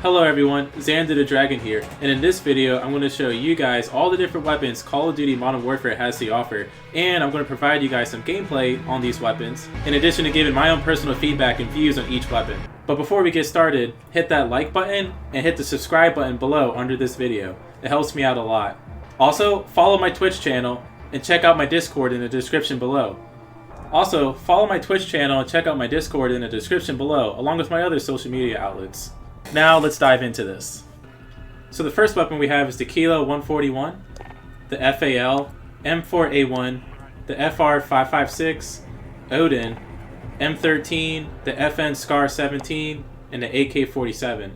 Hello everyone, XanderTheDragon here, and in this video I'm going to show you guys all the different weapons Call of Duty Modern Warfare has to offer, and I'm going to provide you guys some gameplay on these weapons, in addition to giving my own personal feedback and views on each weapon. But before we get started, hit that like button and hit the subscribe button below under this video. It helps me out a lot. Also, follow my Twitch channel and check out my Discord in the description below. Also, follow my Twitch channel and check out my Discord in the description below, along with my other social media outlets. Now let's dive into this. So the first weapon we have is the Kilo 141, the FAL, M4A1, the FR556, Odin, M13, the FN Scar 17, and the AK-47.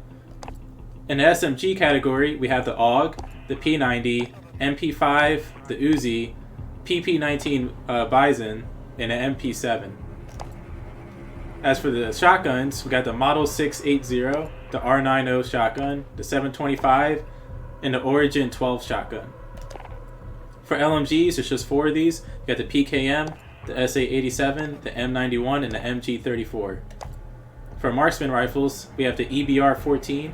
In the SMG category, we have the AUG, the P90, MP5, the Uzi, PP19 Bison, and the MP7. As for the shotguns, we got the Model 680, the R90 shotgun, the 725, and the Origin 12 shotgun. For LMGs, there's just 4 of these. You got the PKM, the SA87, the M91, and the MG34. For marksman rifles, we have the EBR-14,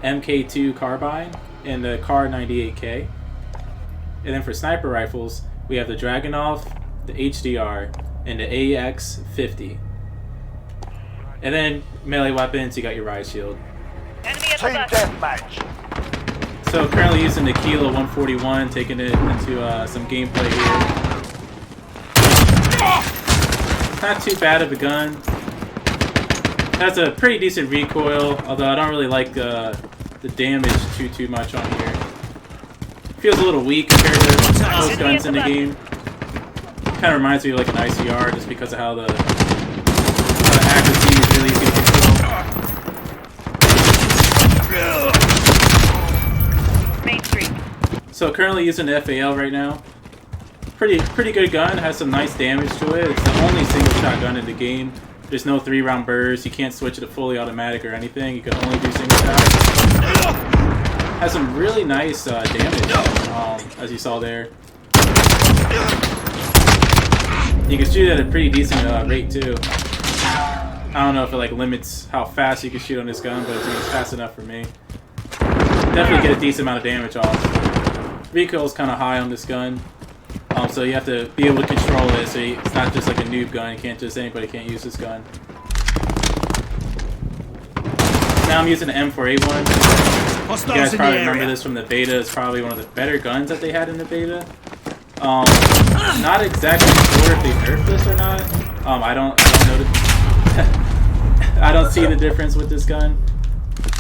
MK2 carbine, and the Kar98K. And then for sniper rifles, we have the Dragunov, the HDR, and the AX50. And then melee weapons, you got your riot shield. Team deathmatch. So currently using the Kilo 141, taking it into some gameplay here. Not too bad of a gun. Has a pretty decent recoil, although I don't really like the damage too much on here. Feels a little weak compared to most guns in the game. Kind of reminds me of like an ICR, just because of how the accuracy is really easy to control. Main Street. So currently using the FAL right now. Pretty good gun, has some nice damage to it. It's the only single shot gun in the game. There's no 3-round burst, you can't switch it to fully automatic or anything, you can only do single shots. Has some really nice damage, as you saw there. You can shoot at a pretty decent rate too. I don't know if it like limits how fast you can shoot on this gun, but it's fast enough for me. Definitely get a decent amount of damage off. Recoil is kind of high on this gun, so you have to be able to control it. So it's not just like a noob gun. Anybody can't use this gun. Now I'm using the M4A1. You guys probably remember this from the beta. It's probably one of the better guns that they had in the beta. Not exactly sure if they nerfed this or not. I don't know. I don't see the difference with this gun.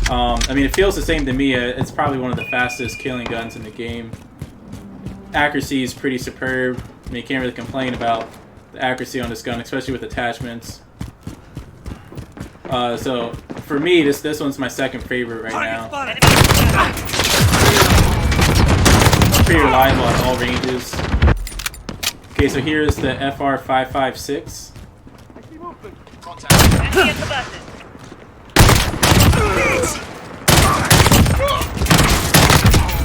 I mean, it feels the same to me. It's probably one of the fastest killing guns in the game. Accuracy is pretty superb. I mean, you can't really complain about the accuracy on this gun, especially with attachments. So for me, this one's my second favorite right now. Pretty reliable at all ranges. Okay, so here's the FR556. Enemy at the buses.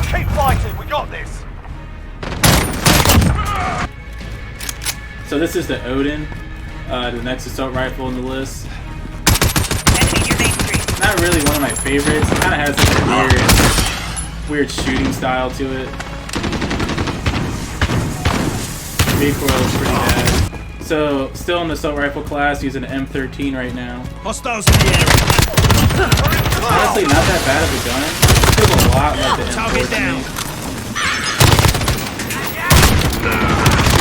Keep fighting, we got this. So this is the Odin, the next assault rifle in the list. Enemy near Main Street. Not really one of my favorites. It kind of has like a weird shooting style to it. Recoil is pretty bad. So, still in the assault rifle class, using an M13 right now. Hostiles in the area. Honestly, not that bad of a gun. It feels a lot like the M4 to me.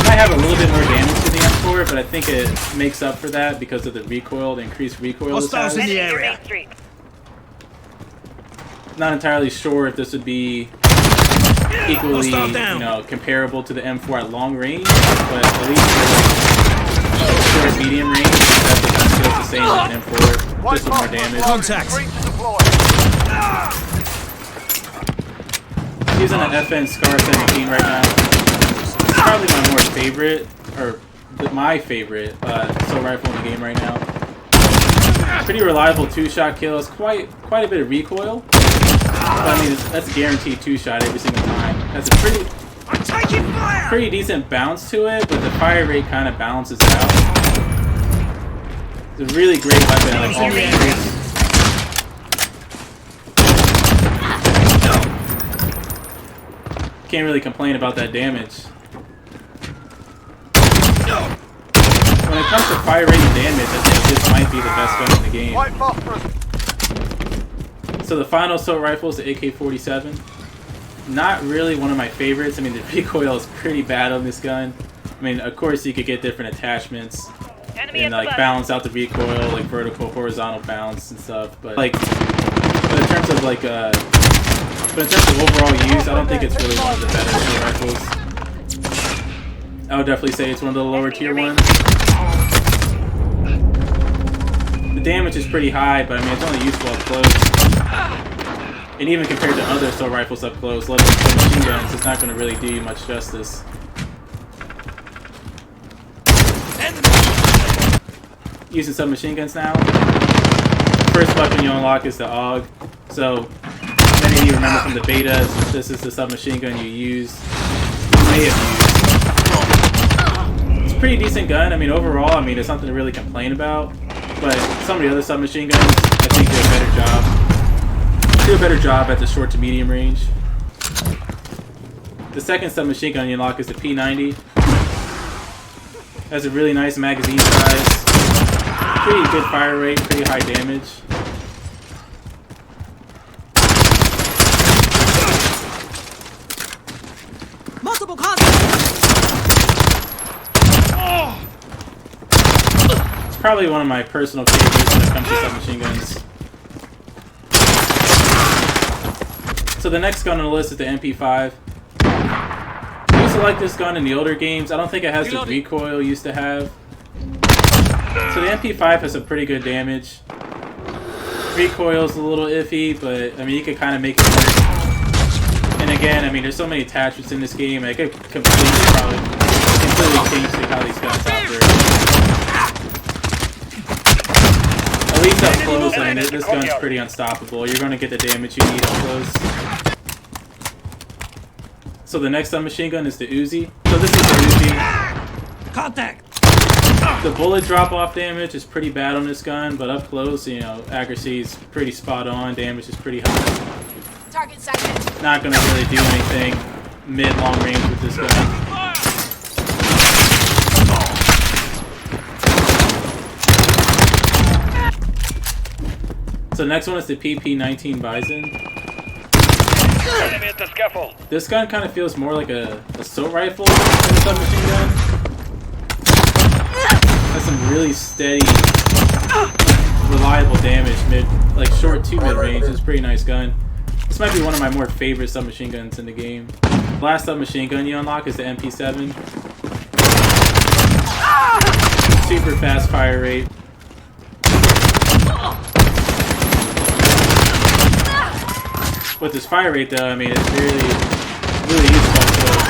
Might have a little bit more damage to the M4, but I think it makes up for that because of the recoil, the increased recoil this has. in the Enemy near area. Main Street. Not entirely sure if this would be equally, comparable to the M4 at long range, but at least for short medium range, that feels the same as an M4, just with more damage. Contact. Using an FN Scar 17 right now. It's probably my favorite assault rifle in the game right now. Pretty reliable 2-shot kill. It's quite a bit of recoil. But I mean, that's guaranteed 2-shot every single time. That's a pretty decent bounce to it, but the fire rate kind of balances out. It's a really great weapon, like all ranges. can't really complain about that damage. When it comes to fire rate and damage, I think this might be the best gun in the game. Right faster. So the final assault rifle is the AK-47. Not really one of my favorites. I mean, the recoil is pretty bad on this gun. I mean, of course, you could get different attachments and like balance out the recoil, like vertical, horizontal balance and stuff. But like, but in terms of like, but in terms of overall use, I don't think it's really one of the better assault rifles. I would definitely say it's one of the lower tier ones. The damage is pretty high, but I mean, it's only useful up close. And even compared to other assault rifles up close, let alone machine guns, it's not going to really do you much justice. Using submachine guns now. First weapon you unlock is the AUG. So, many of you remember from the betas, this is the submachine gun you use. You may have used. It's a pretty decent gun. I mean, overall, I mean, it's something to really complain about. But some of the other submachine guns, I think, do a better job. Do a better job at the short to medium range. The second submachine gun you unlock is the P90. Has a really nice magazine size. Pretty good fire rate, pretty high damage. Multiple contacts. It's probably one of my personal favorites when it comes to submachine guns. So the next gun on the list is the MP5. I used to like this gun in the older games. I don't think it has the recoil it used to have. So the MP5 has some pretty good damage. Recoil's a little iffy, but I mean, you could kind of make it work. And again, I mean, there's so many attachments in this game, I could completely change how these guns operate. At least up close, I mean, this gun's pretty unstoppable. You're going to get the damage you need up close. So the next submachine gun is the Uzi. So this is the Uzi. Contact. The bullet drop-off damage is pretty bad on this gun, but up close, you know, accuracy is pretty spot on. Damage is pretty high. Target sighted. Not gonna really do anything mid-long range with this gun. So next one is the PP-19 Bison. Enemy at the scaffold. This gun kind of feels more like a assault rifle than a submachine gun. Has some really steady, reliable damage like short to mid range. It's a pretty nice gun. This might be one of my more favorite submachine guns in the game. The last submachine gun you unlock is the MP7. Super fast fire rate. With this fire rate though, I mean, it's really useful up close.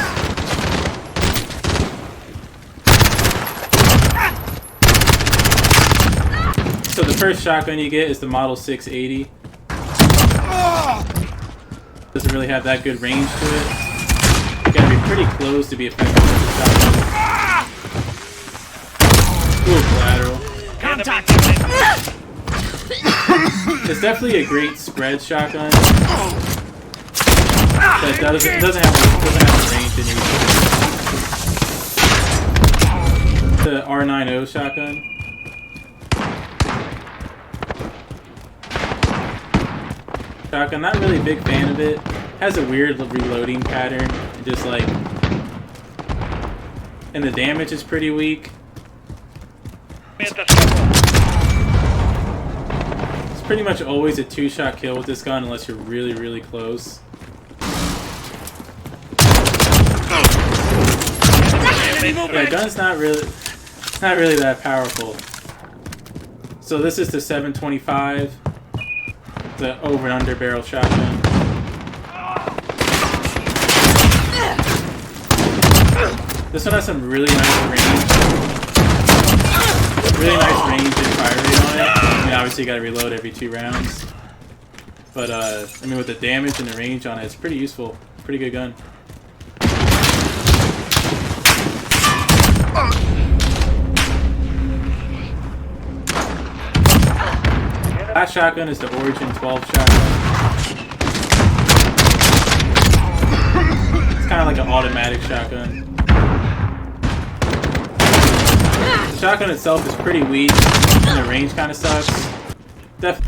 So the first shotgun you get is the Model 680. Doesn't really have that good range to it. You gotta be pretty close to be effective with the shotgun. Ooh, collateral. Contact. It's definitely a great spread shotgun. But it doesn't have the range it needs. The R90 shotgun. Shotgun, not really a big fan of it. Has a weird reloading pattern, just like, and the damage is pretty weak. It's pretty much always a two-shot kill with this gun unless you're really close. Yeah, gun's not really that powerful. So this is the 725. The over and under barrel shotgun. This one has some really nice range. Really nice range and fire rate on it. I mean, obviously you gotta reload every 2 rounds. But I mean, with the damage and the range on it, it's pretty useful. Pretty good gun. Last shotgun is the Origin 12 shotgun. It's kind kind of like an automatic shotgun. The shotgun itself is pretty weak, and the range kind of sucks.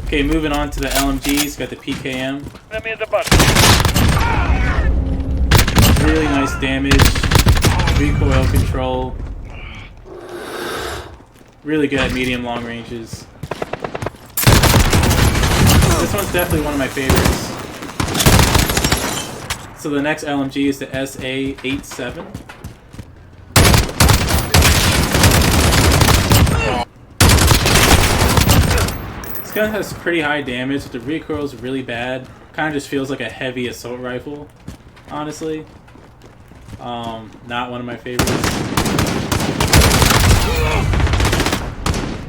Okay, moving on to the LMGs. Got the PKM. Enemy at the bus. Really nice damage, recoil control. Really good at medium long ranges. This one's definitely one of my favorites. So the next LMG is the SA-87. This gun has pretty high damage, but the recoil is really bad. Kind of just feels like a heavy assault rifle, honestly. Not one of my favorites.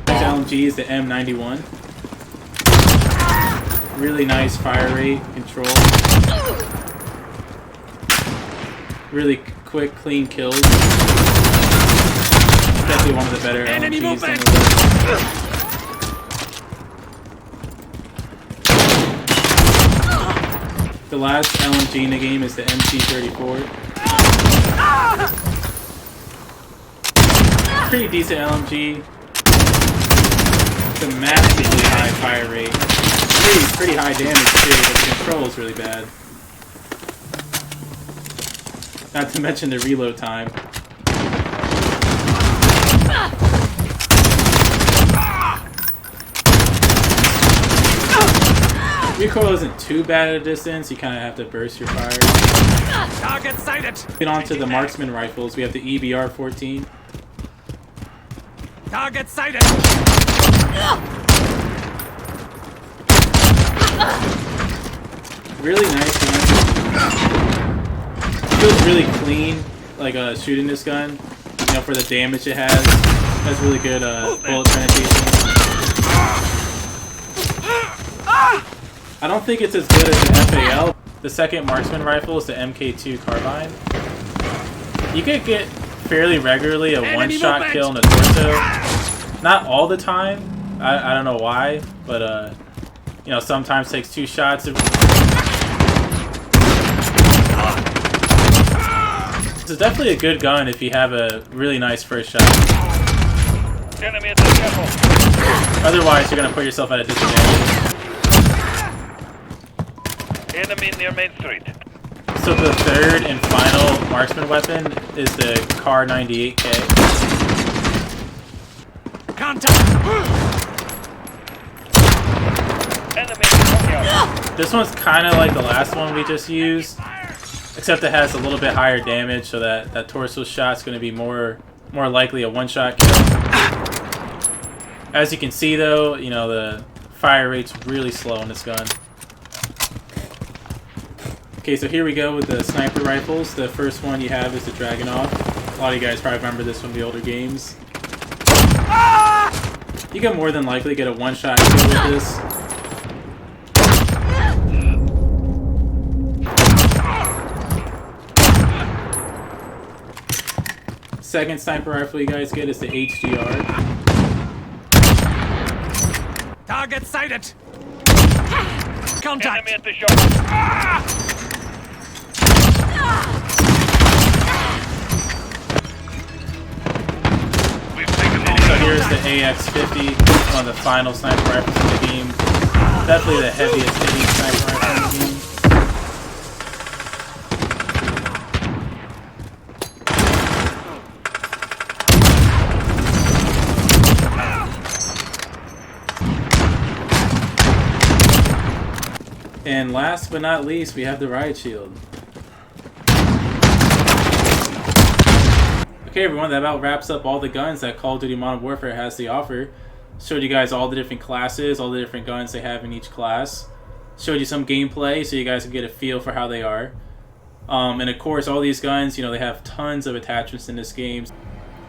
Next LMG is the M91. Really nice fire rate, control. Really quick, clean kills. Definitely one of the better LMGs on the list. The last LMG in the game is the MC34. Pretty decent LMG. It's a massively high fire rate. Pretty high damage too, but the control is really bad. Not to mention the reload time. Recoil isn't too bad at a distance, you kind of have to burst your fire. Target sighted. Get on to the marksman rifles, we have the EBR-14. Target sighted. Really nice gun. Feels really clean, like shooting this gun. You know, for the damage it has. Has really good bullet penetration. I don't think it's as good as the FAL. The second marksman rifle is the MK2 carbine. You could get fairly regularly a one-shot kill in the torso. Not all the time. I don't know why, but you know, sometimes takes 2 shots. This is definitely a good gun if you have a really nice first shot. Enemy at the scaffold. Otherwise, you're gonna put yourself at a disadvantage. Enemy near Main Street. So the third and final marksman weapon is the Kar98K. Contact. Enemy in the courtyard. This one's kind of like the last one we just used, except it has a little bit higher damage, so that torso shot's going to be more likely a one-shot kill. As you can see, though, you know, the fire rate's really slow on this gun. Okay, so here we go with the sniper rifles. The first one you have is the Dragunov. A lot of you guys probably remember this from the older games. You can more than likely get a one-shot kill with this. Second sniper rifle you guys get is the HDR. Target sighted. Contact. Enemy at the shop. So here's the AX-50, one of the final sniper rifles in the game. Definitely the heaviest hitting sniper rifle in the game. And last but not least, we have the riot shield. Okay everyone, that about wraps up all the guns that Call of Duty Modern Warfare has to offer. Showed you guys all the different classes, all the different guns they have in each class. Showed you some gameplay so you guys can get a feel for how they are. And of course, all these guns, you know, they have tons of attachments in this game.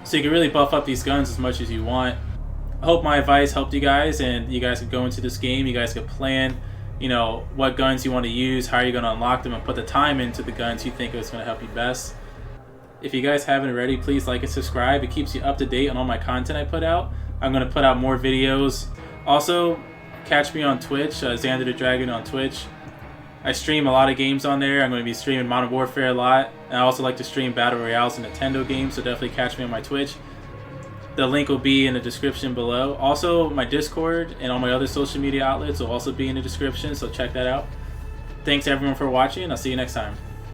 So you can really buff up these guns as much as you want. I hope my advice helped you guys, and you guys could go into this game, you guys could plan, you know, what guns you want to use, how you're going to unlock them, and put the time into the guns you think is going to help you best. If you guys haven't already, please like and subscribe. It keeps you up to date on all my content I put out. I'm going to put out more videos. Also, catch me on Twitch, XanderTheDragon on Twitch. I stream a lot of games on there. I'm going to be streaming Modern Warfare a lot. And I also like to stream Battle Royales and Nintendo games, so definitely catch me on my Twitch. The link will be in the description below. Also, my Discord and all my other social media outlets will also be in the description, so check that out. Thanks everyone for watching, and I'll see you next time.